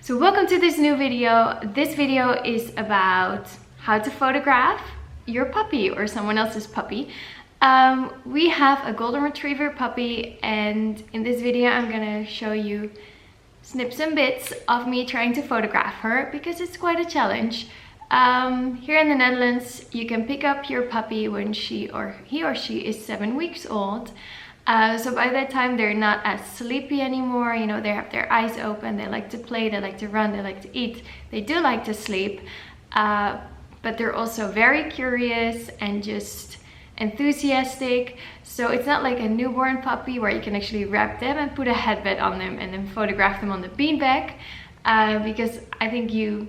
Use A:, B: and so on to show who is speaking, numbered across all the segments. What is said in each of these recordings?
A: So welcome to this new video. This video is about how to photograph your puppy or someone else's puppy. We have a golden retriever puppy, and in this video I'm gonna show you snips and bits of me trying to photograph her because it's quite a challenge. Here in the Netherlands you can pick up your puppy when he or she is 7 weeks old. So by that time they're not as sleepy anymore, you know, they have their eyes open, they like to play, they like to run, they like to eat, they do like to sleep, but they're also very curious and just enthusiastic. So it's not like a newborn puppy where you can actually wrap them and put a headband on them and then photograph them on the beanbag, because I think you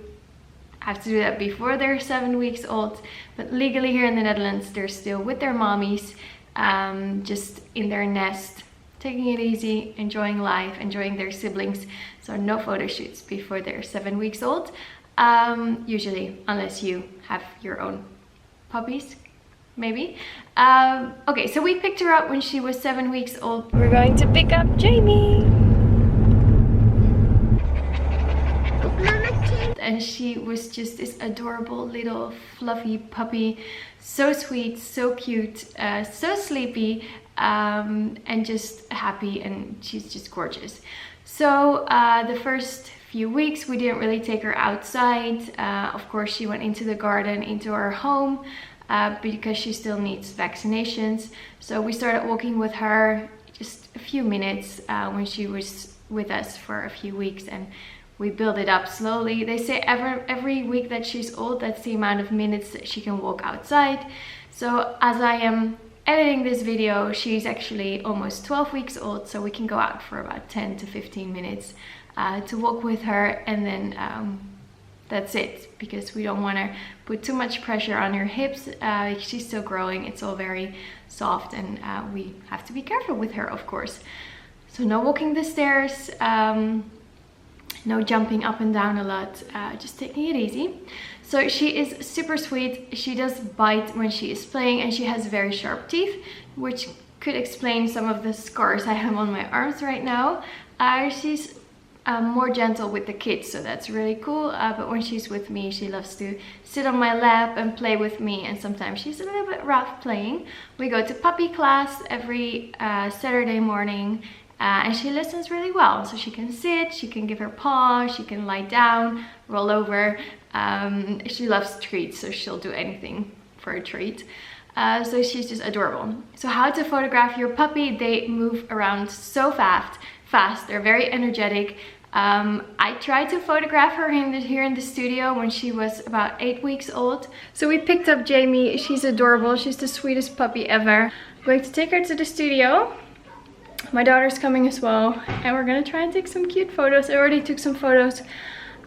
A: have to do that before they're 7 weeks old. But legally here in the Netherlands they're still with their mommies, just in their nest, taking it easy, enjoying life, enjoying their siblings. So no photo shoots before they're 7 weeks old, usually, unless you have your own puppies, maybe. Okay, so we picked her up when she was 7 weeks old. We're going to pick up Jamie. And she was just this adorable little fluffy puppy, so sweet, so cute, so sleepy, and just happy, and she's just gorgeous. So the first few weeks we didn't really take her outside. Of course she went into the garden, into our home, because she still needs vaccinations. So we started walking with her just a few minutes when she was with us for a few weeks, and we build it up slowly. They say every week that she's old, that's the amount of minutes that she can walk outside. So as I am editing this video, she's actually almost 12 weeks old, so we can go out for about 10 to 15 minutes to walk with her, and then that's it, because we don't want to put too much pressure on her hips. She's still growing, it's all very soft, and we have to be careful with her, of course. So no walking the stairs, no jumping up and down a lot, just taking it easy. So she is super sweet. She does bite when she is playing, and she has very sharp teeth, which could explain some of the scars I have on my arms right now. She's more gentle with the kids, so that's really cool, but when she's with me she loves to sit on my lap and play with me, and sometimes she's a little bit rough playing. We go to puppy class every Saturday morning, and she listens really well. So she can sit, she can give her paw, she can lie down, roll over. She loves treats, so she'll do anything for a treat. So she's just adorable. So how to photograph your puppy? They move around so fast. They're very energetic. I tried to photograph her here in the studio when she was about 8 weeks old. So we picked up Jamie. She's adorable. She's the sweetest puppy ever. I'm going to take her to the studio. My daughter's coming as well, and we're gonna try and take some cute photos. I already took some photos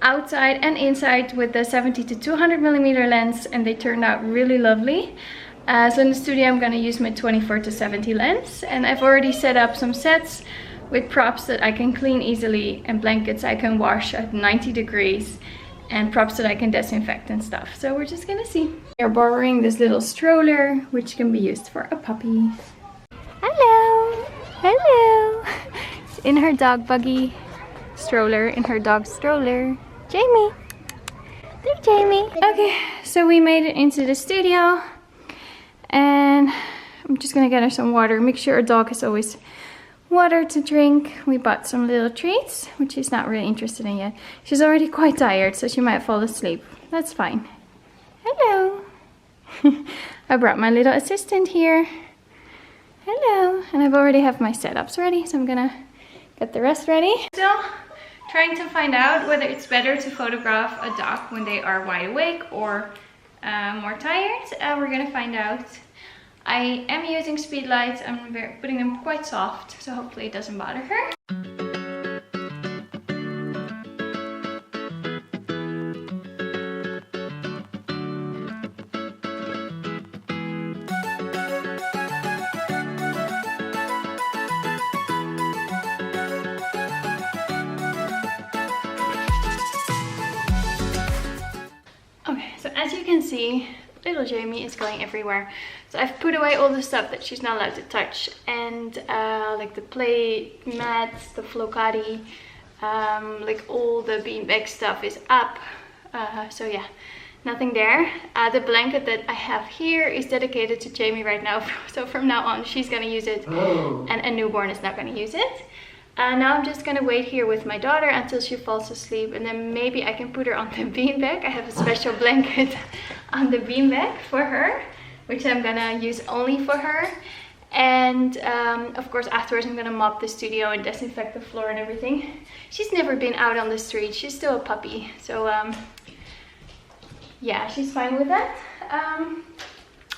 A: outside and inside with the 70 to 200mm lens, and they turned out really lovely. So in the studio I'm gonna use my 24 to 70 lens, and I've already set up some sets with props that I can clean easily, and blankets I can wash at 90 degrees, and props that I can disinfect and stuff. So we're just gonna see. We're borrowing this little stroller, which can be used for a puppy. Hello! Hello! It's in her dog buggy stroller, in her dog stroller. Jamie! There, Jamie! Okay, so we made it into the studio, and I'm just gonna get her some water. Make sure our dog has always water to drink. We bought some little treats, which she's not really interested in yet. She's already quite tired, so she might fall asleep. That's fine. Hello! I brought my little assistant here. Hello, and I've already have my setups ready, so I'm gonna get the rest ready. Still trying to find out whether it's better to photograph a dog when they are wide awake or more tired. We're gonna find out. I am using speed lights. I'm putting them quite soft, so hopefully it doesn't bother her. As you can see, little Jamie is going everywhere. So I've put away all the stuff that she's not allowed to touch, and like the play mats, the flocati, Like all the beanbag stuff is up. So yeah, nothing there. The blanket that I have here is dedicated to Jamie right now. So from now on, she's gonna use it, and a newborn is not gonna use it. Now I'm just gonna wait here with my daughter until she falls asleep, and then maybe I can put her on the beanbag. I have a special blanket on the beanbag for her, which I'm gonna use only for her. And of course afterwards I'm gonna mop the studio and disinfect the floor and everything. She's never been out on the street, she's still a puppy, so yeah, she's fine with that.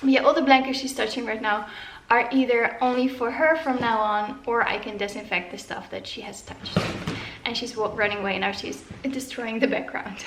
A: Yeah, all the blankets she's touching right now are either only for her from now on, or I can disinfect the stuff that she has touched. And she's running away now, she's destroying the background.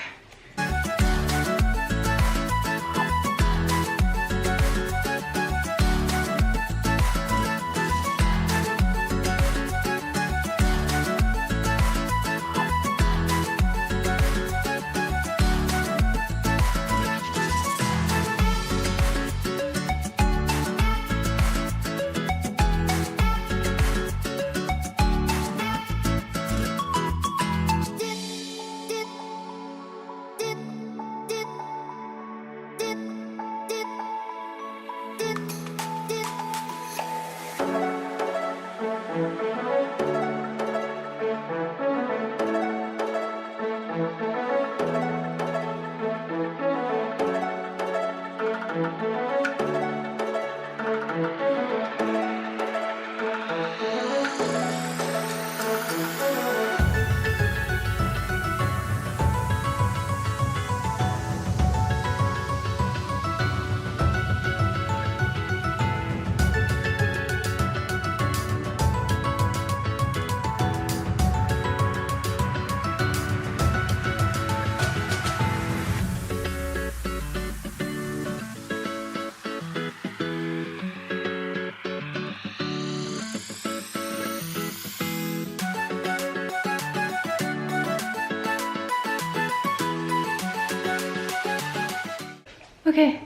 A: Okay,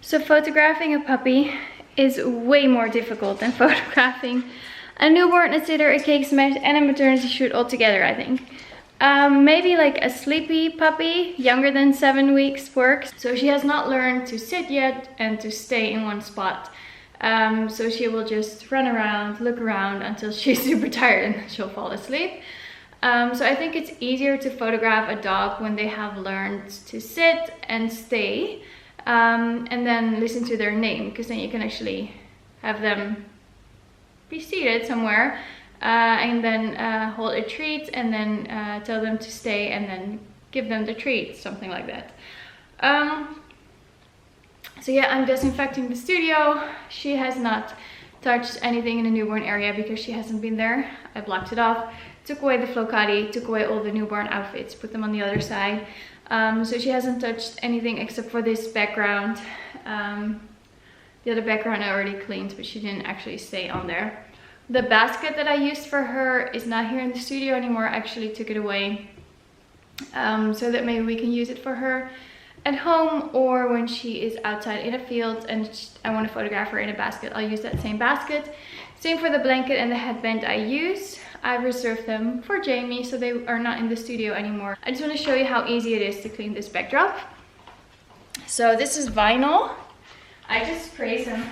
A: so photographing a puppy is way more difficult than photographing a newborn, a sitter, a cake smash, and a maternity shoot all together, I think. Maybe like a sleepy puppy, younger than 7 weeks, works. So she has not learned to sit yet and to stay in one spot. So she will just run around, look around until she's super tired and she'll fall asleep. So I think it's easier to photograph a dog when they have learned to sit and stay, and then listen to their name, because then you can actually have them be seated somewhere, and then hold a treat, and then tell them to stay, and then give them the treat, something like that. So yeah, I'm disinfecting the studio. She has not touched anything in the newborn area because she hasn't been there. I blocked it off, took away the flocati, took away all the newborn outfits, put them on the other side. So she hasn't touched anything except for this background. The other background I already cleaned, but she didn't actually stay on there. The basket that I used for her is not here in the studio anymore. I actually took it away, so that maybe we can use it for her at home, or when she is outside in a field and I want to photograph her in a basket, I'll use that same basket. Same for the blanket and the headband I use. I reserved them for Jamie, so they are not in the studio anymore. I just want to show you how easy it is to clean this backdrop. So this is vinyl. I just spray some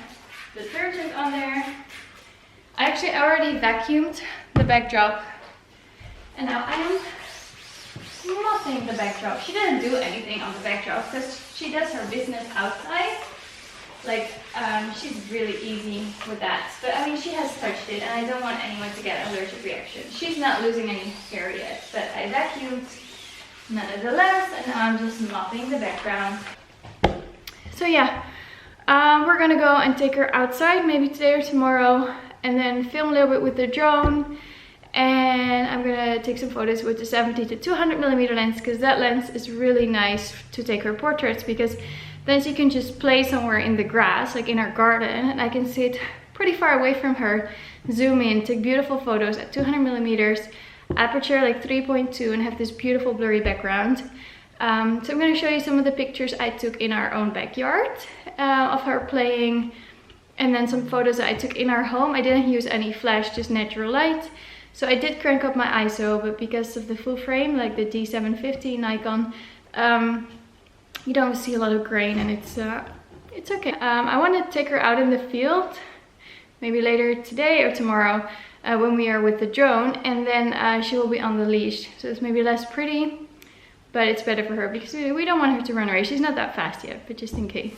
A: detergent on there. I actually already vacuumed the backdrop, and now I am mopping the backdrop. She didn't do anything on the backdrop because she does her business outside. Like, she's really easy with that. But I mean, she has touched it, and I don't want anyone to get an allergic reaction. She's not losing any hair yet, but I vacuumed nonetheless, and now I'm just mopping the background. So yeah, we're gonna go and take her outside, maybe today or tomorrow, and then film a little bit with the drone. And I'm gonna take some photos with the 70 to 200mm lens, because that lens is really nice to take her portraits, because then she can just play somewhere in the grass, like in our garden, and I can sit pretty far away from her, zoom in, take beautiful photos at 200mm, aperture like 3.2, and have this beautiful blurry background. So I'm going to show you some of the pictures I took in our own backyard of her playing, and then some photos that I took in our home. I didn't use any flash, just natural light. So I did crank up my ISO, but because of the full frame, like the D750 Nikon, you don't see a lot of grain, and it's okay. I want to take her out in the field, maybe later today or tomorrow, when we are with the drone, and then she will be on the leash. So it's maybe less pretty, but it's better for her because we don't want her to run away. She's not that fast yet, but just in case.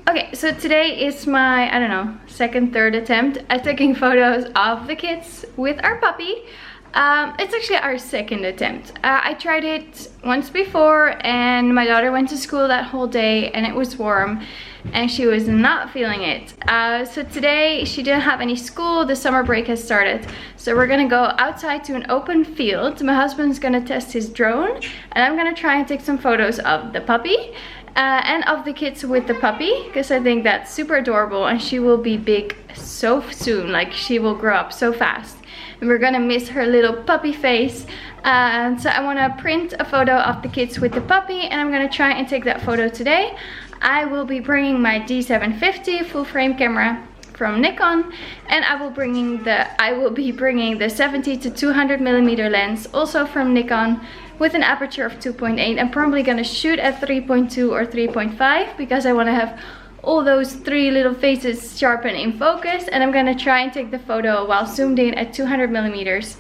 A: Okay, so today is my, I don't know, second, third attempt at taking photos of the kids with our puppy. It's actually our second attempt. I tried it once before and my daughter went to school that whole day and it was warm and she was not feeling it. So today she didn't have any school, the summer break has started. So we're gonna go outside to an open field. My husband's gonna test his drone and I'm gonna try and take some photos of the puppy. And of the kids with the puppy, because I think that's super adorable and she will be big so soon, like she will grow up so fast and we're gonna miss her little puppy face. And so I want to print a photo of the kids with the puppy and I'm gonna try and take that photo today. I will be bringing my D750 full frame camera from Nikon, and I will be bringing the 70 to 200 millimeter lens also from Nikon with an aperture of 2.8. I'm probably gonna shoot at 3.2 or 3.5 because I want to have all those three little faces sharp and in focus, and I'm gonna try and take the photo while zoomed in at 200 millimeters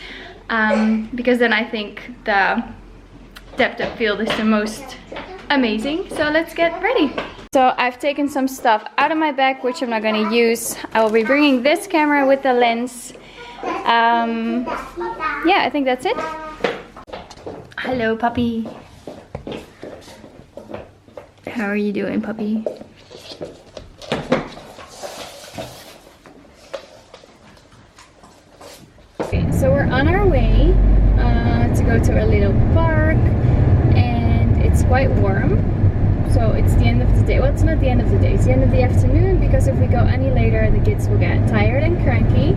A: because then I think the depth of field is the most amazing. So let's get ready. So I've taken some stuff out of my bag which I'm not going to use. I will be bringing this camera with the lens. Yeah, I think that's it. Hello puppy. How are you doing, puppy? Okay, so we're on our way to go to a little park and it's quite warm. So it's the end of the day. Well, it's not the end of the day, it's the end of the afternoon because if we go any later the kids will get tired and cranky.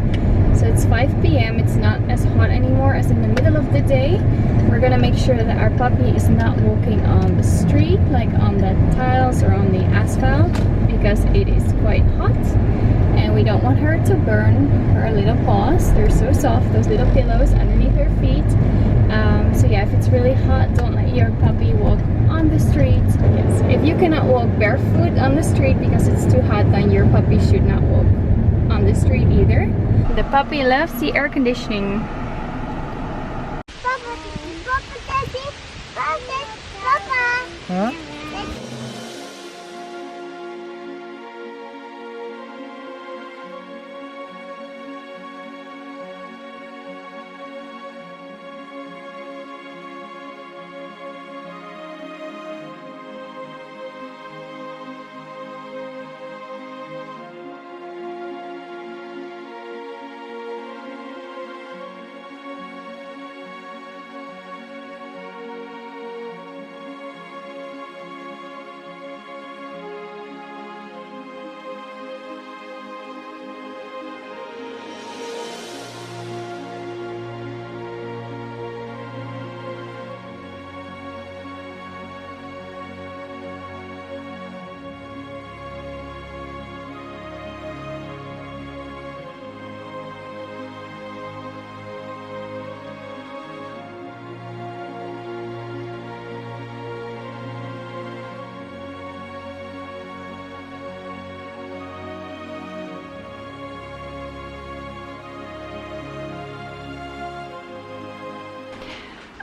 A: So it's 5 p.m. It's not as hot anymore as in the middle of the day. We're gonna make sure that our puppy is not walking on the street, like on the tiles or on the asphalt, because it is quite hot and we don't want her to burn her little paws. They're so soft, those little pillows underneath her feet. So yeah, if it's really hot, don't let your puppy walk on the street. Yes, if you cannot walk barefoot on the street because it's too hot, then your puppy should not walk on the street either. The puppy loves the air conditioning. Huh?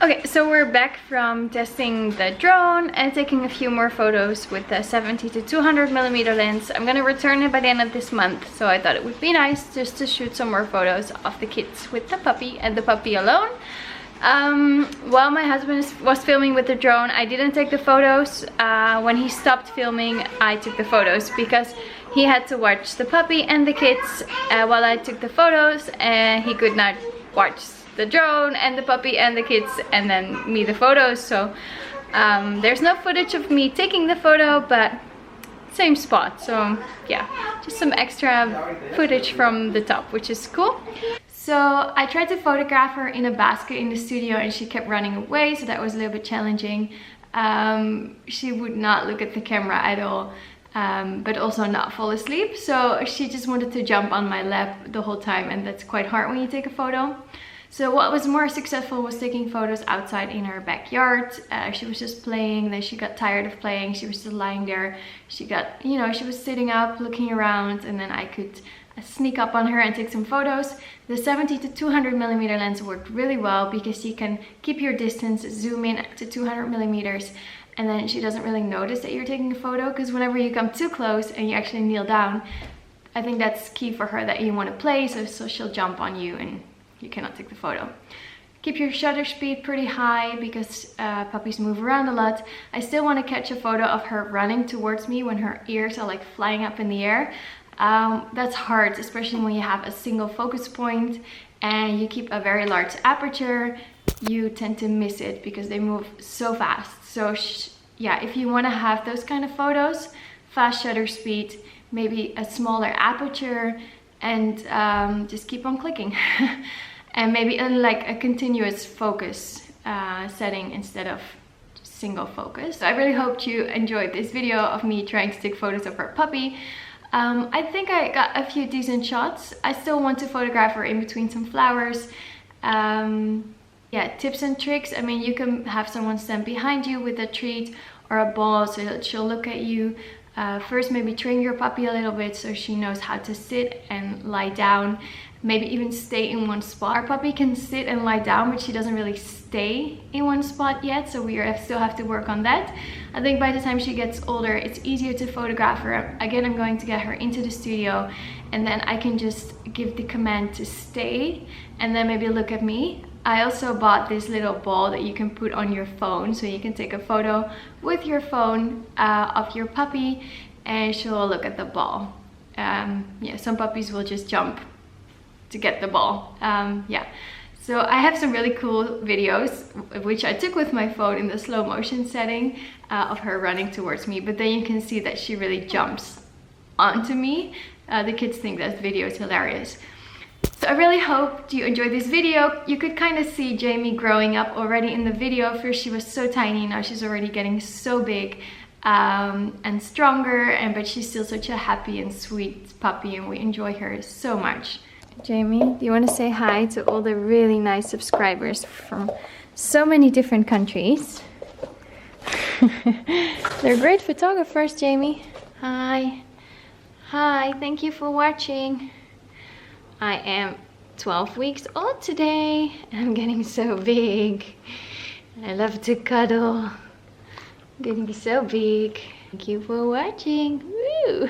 A: Okay, so we're back from testing the drone and taking a few more photos with the 70 to 200 millimeter lens. I'm gonna return it by the end of this month, so I thought it would be nice just to shoot some more photos of the kids with the puppy and the puppy alone. While my husband was filming with the drone, I didn't take the photos. When he stopped filming, I took the photos because he had to watch the puppy and the kids while I took the photos, and he could not watch the drone and the puppy and the kids, and then me the photos. So there's no footage of me taking the photo, but same spot. So yeah, just some extra footage from the top, which is cool. So I tried to photograph her in a basket in the studio and she kept running away, so that was a little bit challenging. She would not look at the camera at all, but also not fall asleep. So she just wanted to jump on my lap the whole time, and that's quite hard when you take a photo. So what was more successful was taking photos outside in her backyard. She was just playing, then she got tired of playing. She was just lying there. She got, you know, she was sitting up, looking around, and then I could sneak up on her and take some photos. The 70 to 200 millimeter lens worked really well because you can keep your distance, zoom in to 200 millimeters, and then she doesn't really notice that you're taking a photo, because whenever you come too close and you actually kneel down, I think that's key for her, that you want to play, so she'll jump on you and you cannot take the photo. Keep your shutter speed pretty high because puppies move around a lot. I still want to catch a photo of her running towards me when her ears are like flying up in the air. That's hard, especially when you have a single focus point and you keep a very large aperture. You tend to miss it because they move so fast. So yeah, if you want to have those kind of photos, fast shutter speed, maybe a smaller aperture, and just keep on clicking. And maybe in like a continuous focus setting instead of single focus. So I really hope you enjoyed this video of me trying to take photos of her puppy. I think I got a few decent shots. I still want to photograph her in between some flowers. Yeah, tips and tricks. I mean, you can have someone stand behind you with a treat or a ball so that she'll look at you. First, maybe train your puppy a little bit so she knows how to sit and lie down. Maybe even stay in one spot. Our puppy can sit and lie down, but she doesn't really stay in one spot yet, so we still have to work on that. I think by the time she gets older, it's easier to photograph her. Again, I'm going to get her into the studio, and then I can just give the command to stay and then maybe look at me. I also bought this little ball that you can put on your phone, so you can take a photo with your phone of your puppy and she'll look at the ball. Yeah, some puppies will just jump to get the ball. Yeah, so I have some really cool videos which I took with my phone in the slow motion setting of her running towards me, but then you can see that she really jumps onto me. The kids think that video is hilarious. So I really hope you enjoyed this video. You could kind of see Jamie growing up already in the video. First she was so tiny, now she's already getting so big and stronger, but she's still such a happy and sweet puppy, and we enjoy her so much. Jamie, do you want to say hi to all the really nice subscribers from so many different countries? They're great photographers, Jamie. Hi. Hi, thank you for watching. I am 12 weeks old today and I'm getting so big. I love to cuddle. I'm getting so big. Thank you for watching. Woo!